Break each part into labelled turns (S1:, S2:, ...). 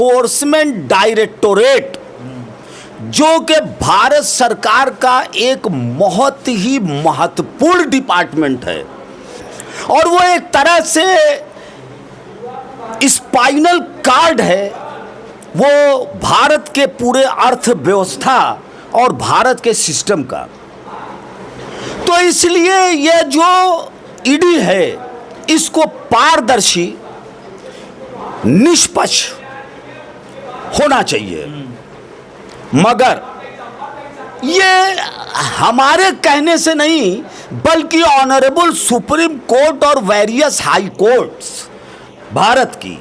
S1: Enforcement directorate जो कि भारत सरकार का एक बहुत ही महत्वपूर्ण डिपार्टमेंट है और वो एक तरह से स्पाइनल कार्ड है वो भारत के पूरे अर्थव्यवस्था और भारत के सिस्टम का। तो इसलिए ये जो ईडी है इसको पारदर्शी निष्पक्ष होना चाहिए, मगर ये हमारे कहने से नहीं बल्कि ऑनरेबल सुप्रीम कोर्ट और वेरियस हाई कोर्ट्स भारत की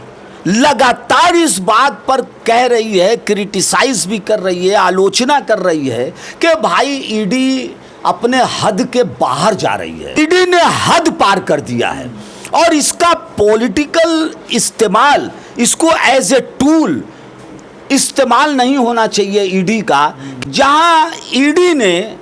S1: लगातार इस बात पर कह रही है, क्रिटिसाइज भी कर रही है, आलोचना कर रही है कि भाई ईडी अपने हद के बाहर जा रही है। ईडी ने हद पार कर दिया है और इसका पॉलिटिकल इस्तेमाल, इसको एज ए टूल इस्तेमाल नहीं होना चाहिए ईडी का, जहां ईडी ने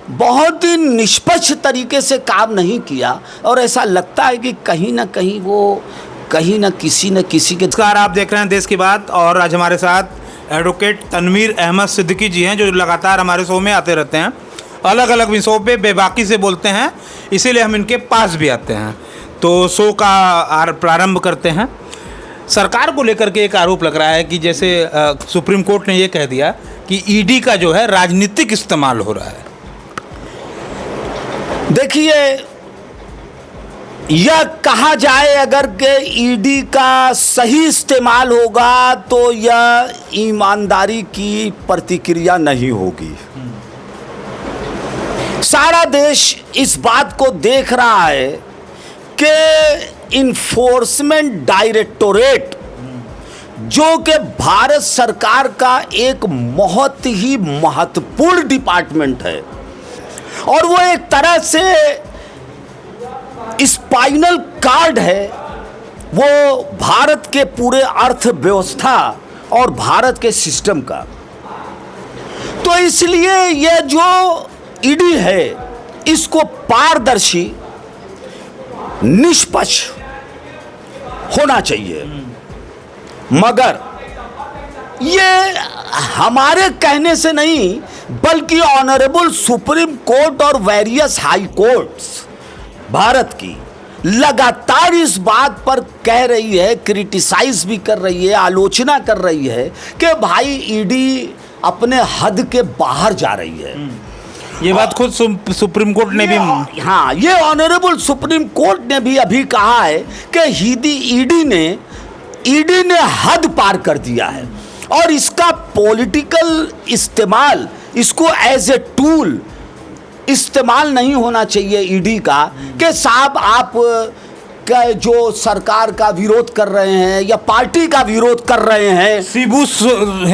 S1: बहुत ही निष्पक्ष तरीके से काम नहीं किया और ऐसा लगता है कि कहीं ना कहीं वो कहीं न किसी के।
S2: नमस्कार, आप देख रहे हैं देश की बात और आज हमारे साथ एडवोकेट तनवीर अहमद सिद्दीकी जी हैं जो लगातार हमारे शो में आते रहते हैं, अलग अलग विषयों पे बेबाकी से बोलते हैं, इसीलिए हम इनके पास भी आते हैं। तो शो का प्रारंभ करते हैं। सरकार को लेकर के एक आरोप लग रहा है कि जैसे सुप्रीम कोर्ट ने ये कह दिया कि ईडी का जो है राजनीतिक इस्तेमाल हो रहा है।
S1: देखिए, यह कहा जाए अगर कि ईडी का सही इस्तेमाल होगा तो यह ईमानदारी की प्रतिक्रिया नहीं होगी। सारा देश इस बात को देख रहा है कि इन्फोर्समेंट डायरेक्टोरेट जो कि भारत सरकार का एक बहुत ही महत्वपूर्ण डिपार्टमेंट है और वो एक तरह से स्पाइनल कार्ड है वो भारत के पूरे अर्थव्यवस्था और भारत के सिस्टम का। तो इसलिए ये जो ईडी है इसको पारदर्शी निष्पक्ष होना चाहिए, मगर ये हमारे कहने से नहीं बल्कि ऑनरेबल सुप्रीम कोर्ट और वेरियस हाई कोर्ट्स भारत की लगातार इस बात पर कह रही है, क्रिटिसाइज भी कर रही है, आलोचना कर रही है कि भाई ईडी अपने हद के बाहर जा रही है।
S2: ये बात खुद सुप्रीम कोर्ट ने भी,
S1: हाँ, ये ऑनरेबल सुप्रीम कोर्ट ने भी अभी कहा है कि ईडी ने हद पार कर दिया है और इसका पॉलिटिकल इस्तेमाल, इसको एज ए टूल इस्तेमाल नहीं होना चाहिए ईडी का कि साहब आप का जो सरकार का विरोध कर रहे हैं या पार्टी का विरोध कर रहे हैं।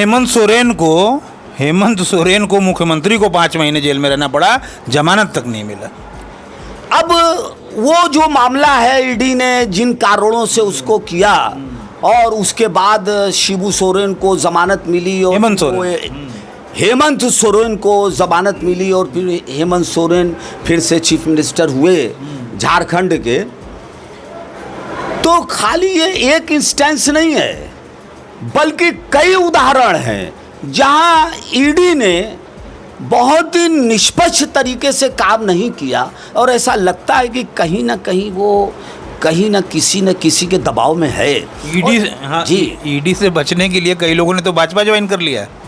S1: हेमंत सोरेन को मुख्यमंत्री को 5 महीने जेल में रहना पड़ा, जमानत तक नहीं मिला। अब वो जो मामला है ईडी ने जिन कारणों से उसको किया और उसके बाद शिबू सोरेन को जमानत मिली और हेमंत सोरेन को जमानत मिली और फिर हेमंत सोरेन फिर से चीफ मिनिस्टर हुए झारखंड के। तो खाली ये एक इंस्टेंस नहीं है बल्कि कई उदाहरण हैं जहां ईडी ने बहुत ही निष्पक्ष तरीके से काम नहीं किया और ऐसा लगता है कि कहीं ना कहीं वो कहीं न किसी के दबाव में है।
S2: ईडी, हाँ, जी, ईडी से बचने के लिए कई लोगों ने तो भाजपा ज्वाइन कर लिया है।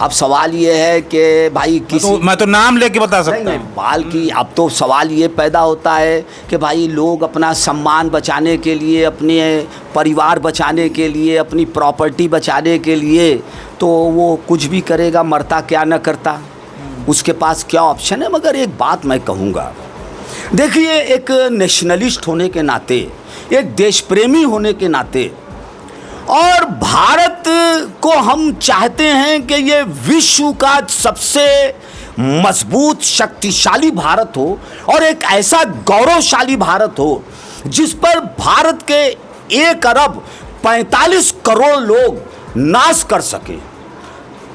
S1: अब सवाल ये है कि भाई
S2: मैं तो नाम लेके बता सकता हूँ।
S1: अब तो सवाल ये पैदा होता है कि भाई लोग अपना सम्मान बचाने के लिए, अपने परिवार बचाने के लिए, अपनी प्रॉपर्टी बचाने के लिए तो वो कुछ भी करेगा, मरता क्या न करता, उसके पास क्या ऑप्शन है। मगर एक बात मैं कहूँगा, देखिए, एक नेशनलिस्ट होने के नाते, एक देश प्रेमी होने के नाते और भारत को हम चाहते हैं कि ये विश्व का सबसे मजबूत शक्तिशाली भारत हो और एक ऐसा गौरवशाली भारत हो जिस पर भारत के 1 अरब 45 करोड़ लोग नाश कर सके,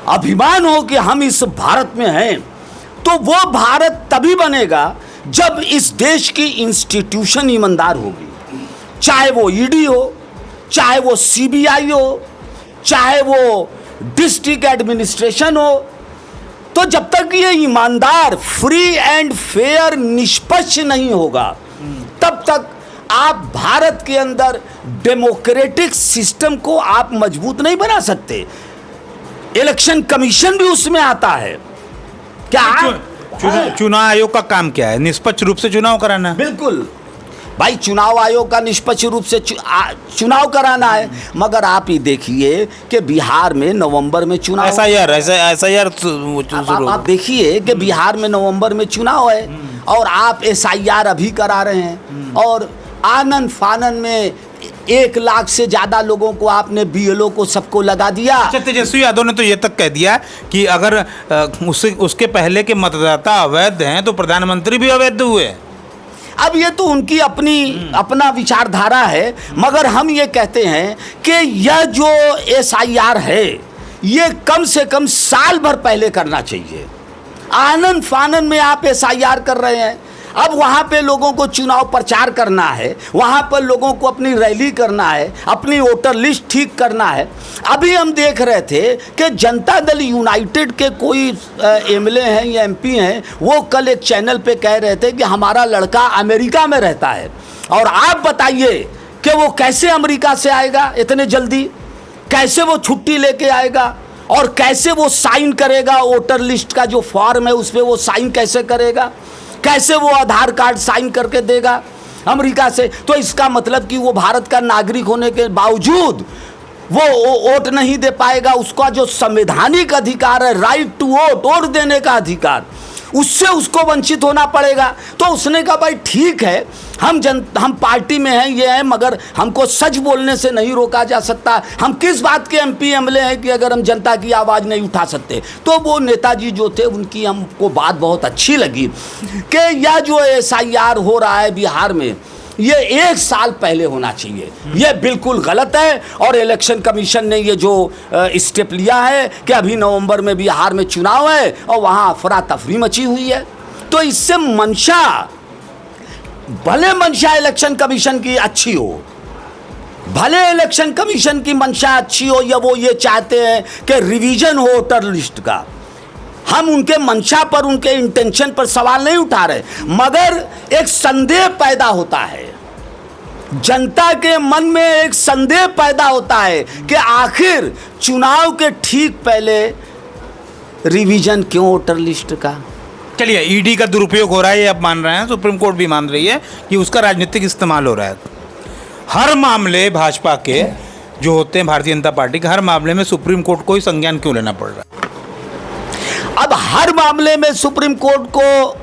S1: अभिमान हो कि हम इस भारत में हैं। तो वो भारत तभी बनेगा जब इस देश की इंस्टीट्यूशन ईमानदार होगी, चाहे वो ईडी हो, चाहे वो सीबीआई हो, चाहे वो डिस्ट्रिक्ट एडमिनिस्ट्रेशन हो। तो जब तक ये ईमानदार, फ्री एंड फेयर, निष्पक्ष नहीं होगा, तब तक आप भारत के अंदर डेमोक्रेटिक सिस्टम को आप मजबूत नहीं बना सकते। इलेक्शन कमीशन भी उसमें आता है। क्या
S2: चुनाव आयोग का काम क्या है? निष्पक्ष रूप से चुनाव कराना।
S1: बिल्कुल भाई, चुनाव आयोग का निष्पक्ष रूप से चुनाव कराना है। मगर आप ही देखिए कि बिहार में नवंबर में चुनाव,
S2: एसआईआर
S1: आप देखिए कि बिहार में नवंबर में चुनाव है और आप एसआईआर अभी करा रहे हैं। और आनंद फानन में 1 लाख से ज्यादा लोगों को आपने बीएलओ को सबको लगा दिया।
S2: तेजस्वी यादव ने तो ये तक कह दिया कि अगर उसके पहले के मतदाता अवैध हैं तो प्रधानमंत्री भी अवैध हुए।
S1: अब ये तो उनकी अपना विचारधारा है, मगर हम ये कहते हैं कि यह जो एसआईआर है ये कम से कम साल भर पहले करना चाहिए। आनंद फानन में आप एसआईआर कर रहे हैं। अब वहाँ पे लोगों को चुनाव प्रचार करना है, वहाँ पर लोगों को अपनी रैली करना है, अपनी वोटर लिस्ट ठीक करना है। अभी हम देख रहे थे कि जनता दल यूनाइटेड के कोई एमएलए हैं या एमपी हैं, वो कल एक चैनल पे कह रहे थे कि हमारा लड़का अमेरिका में रहता है। और आप बताइए कि वो कैसे अमेरिका से आएगा इतने जल्दी, कैसे वो छुट्टी लेके आएगा और कैसे वो साइन करेगा वोटर लिस्ट का जो फॉर्म है उस पर वो साइन कैसे करेगा, कैसे वो आधार कार्ड साइन करके देगा अमेरिका से। तो इसका मतलब कि वो भारत का नागरिक होने के बावजूद वो वोट नहीं दे पाएगा। उसका जो संवैधानिक अधिकार है, राइट टू वोट, वोट देने का अधिकार, उससे उसको वंचित होना पड़ेगा। तो उसने कहा भाई ठीक है, हम पार्टी में हैं, ये हैं, मगर हमको सच बोलने से नहीं रोका जा सकता। हम किस बात के एमपी एमएलए हैं कि अगर हम जनता की आवाज़ नहीं उठा सकते। तो वो नेताजी जो थे उनकी हमको बात बहुत अच्छी लगी कि यह जो एसआईआर हो रहा है बिहार में, ये 1 साल पहले होना चाहिए। ये बिल्कुल गलत है। और इलेक्शन कमीशन ने ये जो स्टेप लिया है कि अभी नवंबर में बिहार में चुनाव है और वहाँ अफरा तफरी मची हुई है, तो इससे मंशा, भले मंशा इलेक्शन कमीशन की अच्छी हो, भले इलेक्शन कमीशन की मंशा अच्छी हो, या वो ये चाहते हैं कि रिवीजन हो वोटर लिस्ट का, हम उनके मंशा पर, उनके इंटेंशन पर सवाल नहीं उठा रहे, मगर एक संदेह पैदा होता है, जनता के मन में एक संदेह पैदा होता है कि आखिर चुनाव के ठीक पहले रिवीजन क्यों वोटर लिस्ट का।
S2: चलिए, ईडी का दुरुपयोग हो रहा है ये आप मान रहे हैं, सुप्रीम कोर्ट भी मान रही है कि उसका राजनीतिक इस्तेमाल हो रहा है। हर मामले भाजपा के जो होते हैं, भारतीय जनता पार्टी के, हर मामले में सुप्रीम कोर्ट को ही संज्ञान क्यों लेना पड़ रहा है?
S1: अब हर मामले में सुप्रीम कोर्ट को,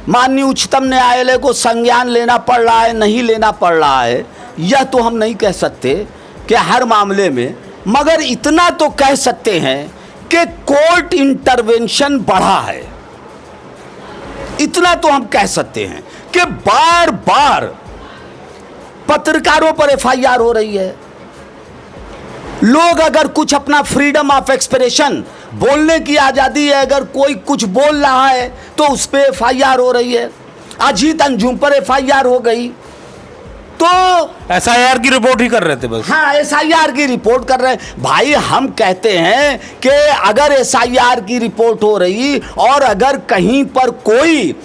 S1: माननीय उच्चतम न्यायालय को संज्ञान लेना पड़ रहा है, नहीं लेना पड़ रहा है, यह तो हम नहीं कह सकते कि हर मामले में, मगर इतना तो कह सकते हैं कि कोर्ट इंटरवेंशन बढ़ा है। इतना तो हम कह सकते हैं कि बार बार पत्रकारों पर एफआईआर हो रही है। लोग अगर कुछ अपना फ्रीडम ऑफ एक्सप्रेशन, बोलने की आज़ादी है, अगर कोई कुछ बोल रहा है तो उस पर एफआईआर हो रही है। अजीत अंजुम पर एफआईआर हो गई। तो
S2: एसआईआर की रिपोर्ट ही कर रहे थे बस।
S1: हाँ, एसआईआर की रिपोर्ट कर रहे हैं। भाई हम कहते हैं कि अगर एसआईआर की रिपोर्ट हो रही और अगर कहीं पर कोई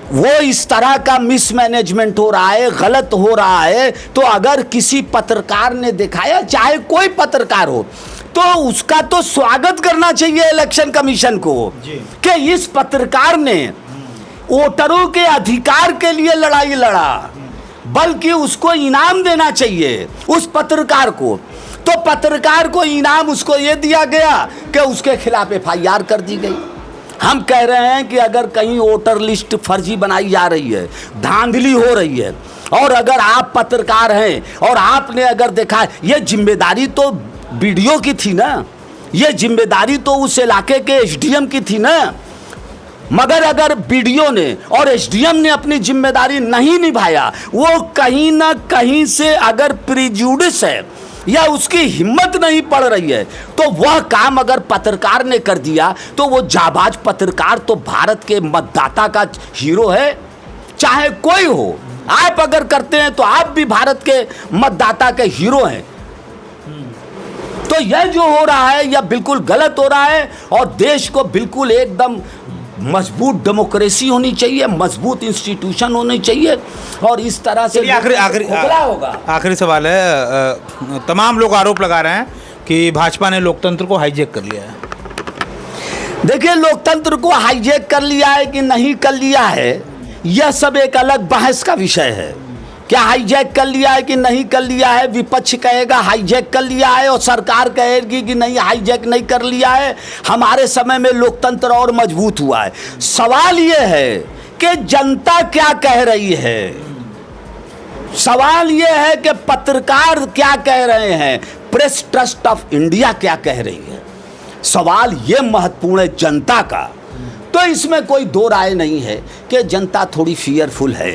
S1: वो इस तरह का मिसमैनेजमेंट हो रहा है, गलत हो रहा है, तो अगर किसी पत्रकार ने दिखाया, चाहे कोई पत्रकार हो, तो उसका तो स्वागत करना चाहिए इलेक्शन कमीशन को कि इस पत्रकार ने वोटरों के अधिकार के लिए लड़ाई लड़ा, बल्कि उसको इनाम देना चाहिए उस पत्रकार को। तो पत्रकार को इनाम उसको ये दिया गया कि उसके खिलाफ एफआईआर कर दी गई। हम कह रहे हैं कि अगर कहीं वोटर लिस्ट फर्जी बनाई जा रही है, धांधली हो रही है, और अगर आप पत्रकार हैं और आपने अगर देखा, ये जिम्मेदारी तो बीडीओ की थी ना, ये जिम्मेदारी तो उस इलाके के एसडीएम की थी ना। मगर अगर बीडीओ ने और एसडीएम ने अपनी जिम्मेदारी नहीं निभाया, वो कहीं ना कहीं से अगर प्रिजुडिस है या उसकी हिम्मत नहीं पड़ रही है, तो वह काम अगर पत्रकार ने कर दिया, तो वो जाबाज पत्रकार तो भारत के मतदाता का हीरो है, चाहे कोई हो। आप अगर करते हैं तो आप भी भारत के मतदाता के हीरो हैं। तो तो यह जो हो रहा है यह बिल्कुल गलत हो रहा है और देश को बिल्कुल एकदम मजबूत डेमोक्रेसी होनी चाहिए, मजबूत इंस्टीट्यूशन होनी चाहिए और इस तरह से
S2: आखिरी सवाल है। तमाम लोग आरोप लगा रहे हैं कि भाजपा ने लोकतंत्र को हाईजैक कर लिया है।
S1: देखिए, लोकतंत्र को हाईजैक कर लिया है कि नहीं कर लिया है, यह सब एक अलग बहस का विषय है। क्या हाईजैक कर लिया है कि नहीं कर लिया है, विपक्ष कहेगा हाईजैक कर लिया है और सरकार कहेगी कि नहीं हाईजैक नहीं कर लिया है। हमारे समय में लोकतंत्र और मजबूत हुआ है। सवाल यह है कि जनता क्या कह रही है, सवाल यह है कि पत्रकार क्या कह रहे हैं, प्रेस ट्रस्ट ऑफ इंडिया क्या कह रही है। सवाल यह महत्वपूर्ण है जनता का। तो इसमें कोई दो राय नहीं है कि जनता थोड़ी फियरफुल है,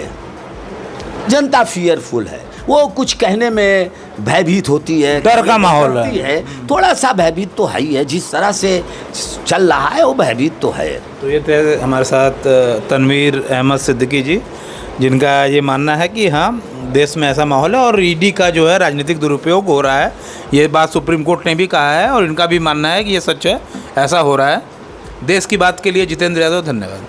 S1: जनता फियरफुल है, वो कुछ कहने में भयभीत होती है,
S2: डर का माहौल है,
S1: थोड़ा सा भयभीत तो है ही है। जिस तरह से चल रहा है वो भयभीत तो है।
S2: तो ये थे हमारे साथ तनवीर अहमद सिद्दीकी जी, जिनका ये मानना है कि हाँ देश में ऐसा माहौल है और ईडी का जो है राजनीतिक दुरुपयोग हो रहा है। ये बात सुप्रीम कोर्ट ने भी कहा है और इनका भी मानना है कि ये सच है, ऐसा हो रहा है। देश की बात के लिए जितेंद्र यादव, धन्यवाद।